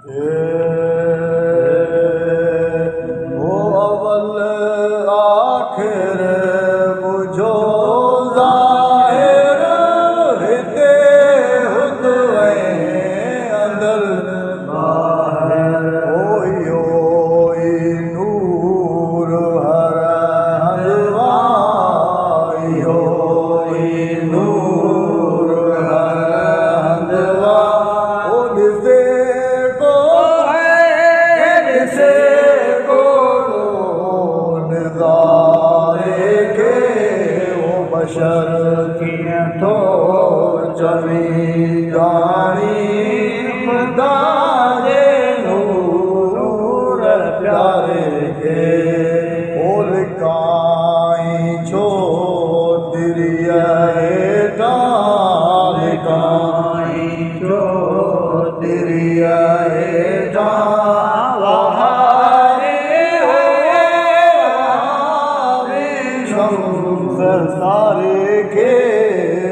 वो अवल आखिर बुझो ज़ाहिर हिते हुदवे अंदर बाहिर ओई नूर हर हलवाई ओई नूर हर हलवा ओ ॾिसे बशर कीअं थो चवी ॼाणी ख़ुदा जे नूर प्यारे खे ओ लिकाई छो दिरीअ हेठां लिकाई छो दिरीअ हेठां सारे के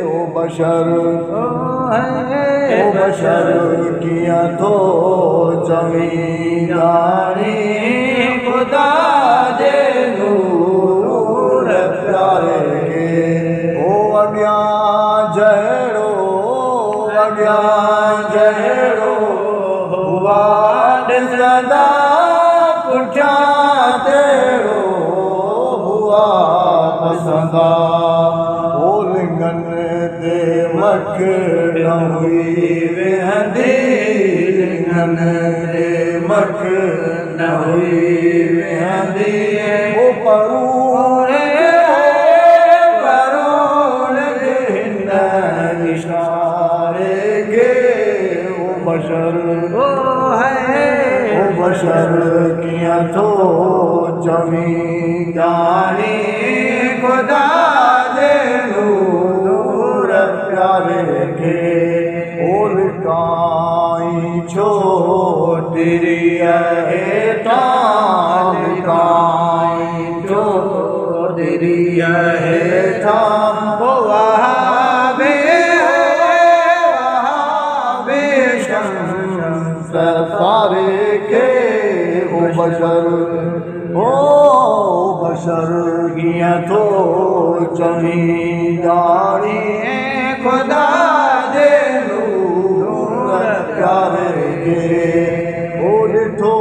ओ बशर कीअं थो चवी ॼाणी ख़ुदा जे नूर प्यारे खे ओ अॻियां जहिड़ो हुआ ॾिसंदा पुठियां तहिड़ो हुआ पसंदा ओ लिंगनि ते मख न हुई वेहंदी लिंगनि ते मख न हुई वेहंदी ओ परूण हिन इशारे खे ओ बशर कीअं थो चवी ॼाणी ख़ुदा जे नूर प्यारे खे ओ लिकाई छो दिरीअ हेठां लिकाई छो दिरीअ हेठां ओ वहाबे शम्स सारे खे ओ बशर कीअं थो चवी ॼाणी ख़ुदा जे नूर प्यारे खे ओ ॾिठो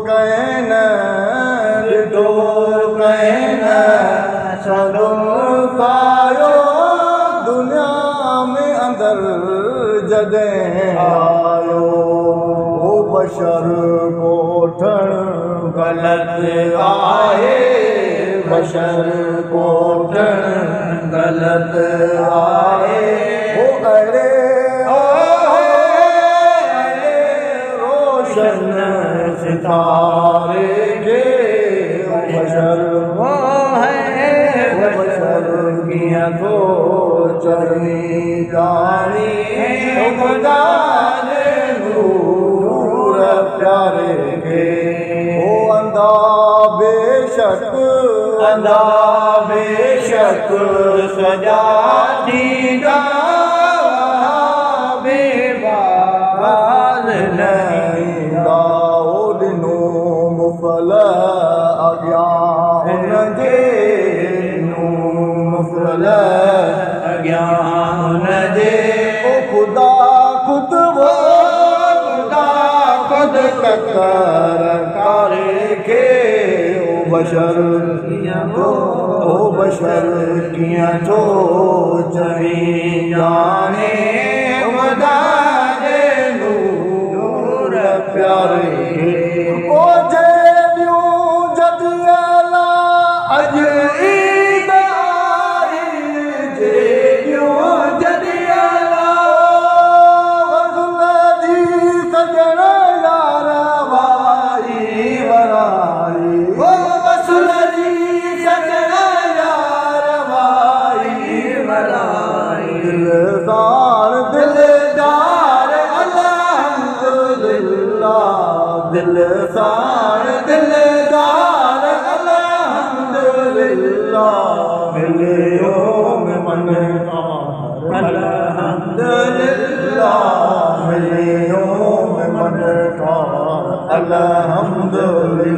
कहिन सदो पायो दुनिया में अंदर जॾहिं आयो ओ बशर कोठण ग़लति आहे बशर कोठण ग़लति आहे ओ अड़े रोशन सितारे खे बशर कीअं थो चवी ॼाणी ख़ुदा जे नूर प्यारे खे ओ अंधा बेशक सजा थींदा बेबाज़ न ईंदा ओ ॾिनो मुफ़ल अॻियां हुनजे मुफ़ल अॻियां हुनजे ओ ख़ुदा ख़ुद ककर कारे खे ओ बशर कीअं थो चवी ॼाणे ख़ुदा जे नूर प्यारे खे ओ जॾहिं जदियल अॼु ईद आई जदियल वज़न जी सजण यार वाई वराई ओ वज़न जी सजण यार वाई वराई दिलदार अल्हम्दुलिल्लाह दिलदार अल्हम्दुलिल्लाह मिलियो में मन अल्हम्दुलिल्लाह मिलियो में मन था अल्हम्दुलिल्लाह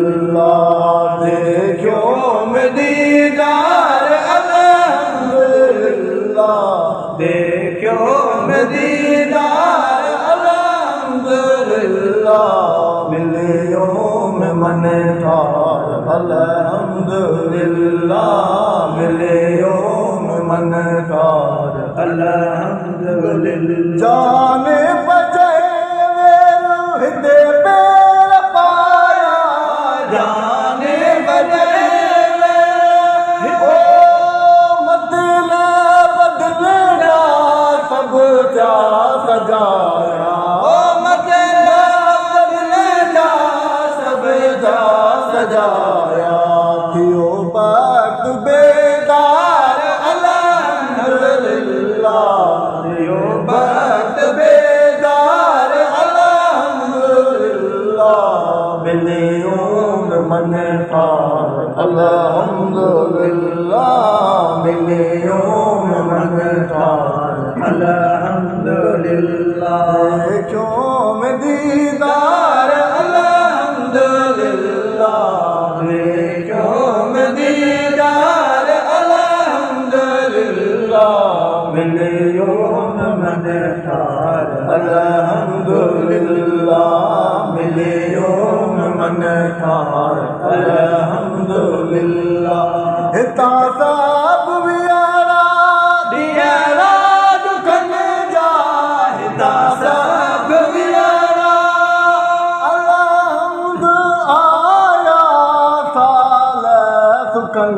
देखो मैं दीदार अल्हम्दुलिल्लाह देखो मैं दीदार अल्हम्दुलिल्लाह मिलियो में मन था अल्हम्दुलिल्लाह मिलियो में मन था अल्हम्दुलिल्लाह जाने बचे हिते पैर पाया जाने बचे ओ मतलब बदलना सब जा सजाया ओ मतलब बदलना सब जा सजाया थियो बात बेदार अल्हम्दुलिल्लाह थियो बात बेदार मिलियों मन था अल्हम्दुलिल्लाह मिलियों मन था अल्हम्दुलिल्लाह क्यों में दीदार अल्हम्दुलिल्लाह क्यों में दीदार अल्हम्दुलिल्लाह मिलियों मन था अल्हम्दुलिल्लाह मिलियों मन था अल्हम्दुलिल्लाह हिता सब दियारा दुखन जा हिता सब वियारा अल्हम्द आया साल सुखन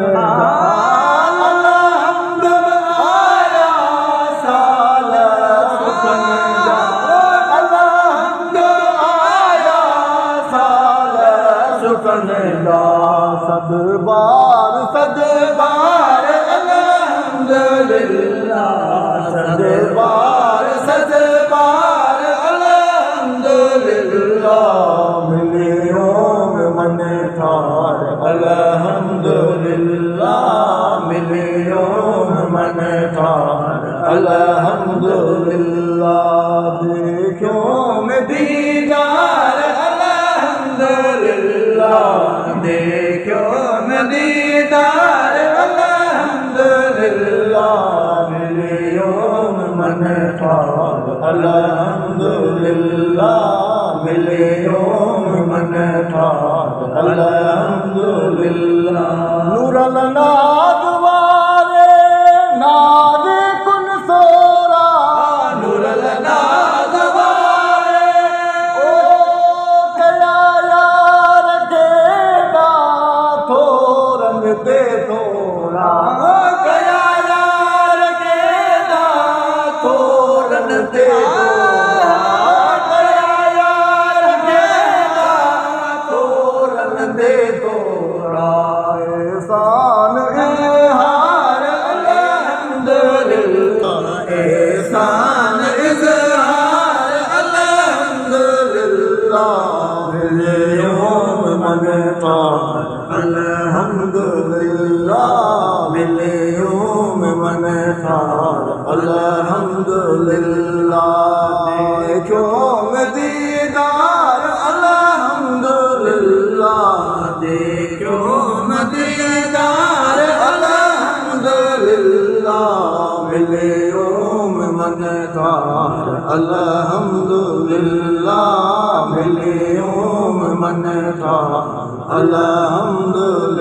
अल्हम्द आया साल सुखन सदबार अल्हम्दुलिल्लाह सदबार अल्हम्दुलिल्लाह मिलियों में मन था अल्हम्दुलिल्लाह मिलियों में मन था अल्हम्दुलिल्लाह देखो में दीदार अल्हम्दुलिल्लाह देखो मैं दीदार अल्हम्दुलिल्लाह मिलियों मन था अल्हम्दुलिल्लाह मिलियों मन था अल्हम्दुलिल्लाह नूरल नाद वाले नाद कुन सोरा नूरल नाद वाले ओ कया यार केड़ा थोरन ते थोरा कया यार केड़ा थोरन ते थोरा कया यार केड़ा थोरन ते थोरा एहसान इज़हार अल्हम्दुलिल्लाह एहसान इज़हार अल्हम्दुलिल्लाह मिलियों मन था अल्हम्दुलिल्लाह मिलियों मन था अल्हम्दुलिल्लाह क्यों में दीदार अल्हम्दुलिल्लाह देखो में दीदार अल्हम्दुलिल्लाह मिलियों में मन था अल्हम्दुलिल्लाह मिलियों में मन था अल्हम्दुलिल्लाह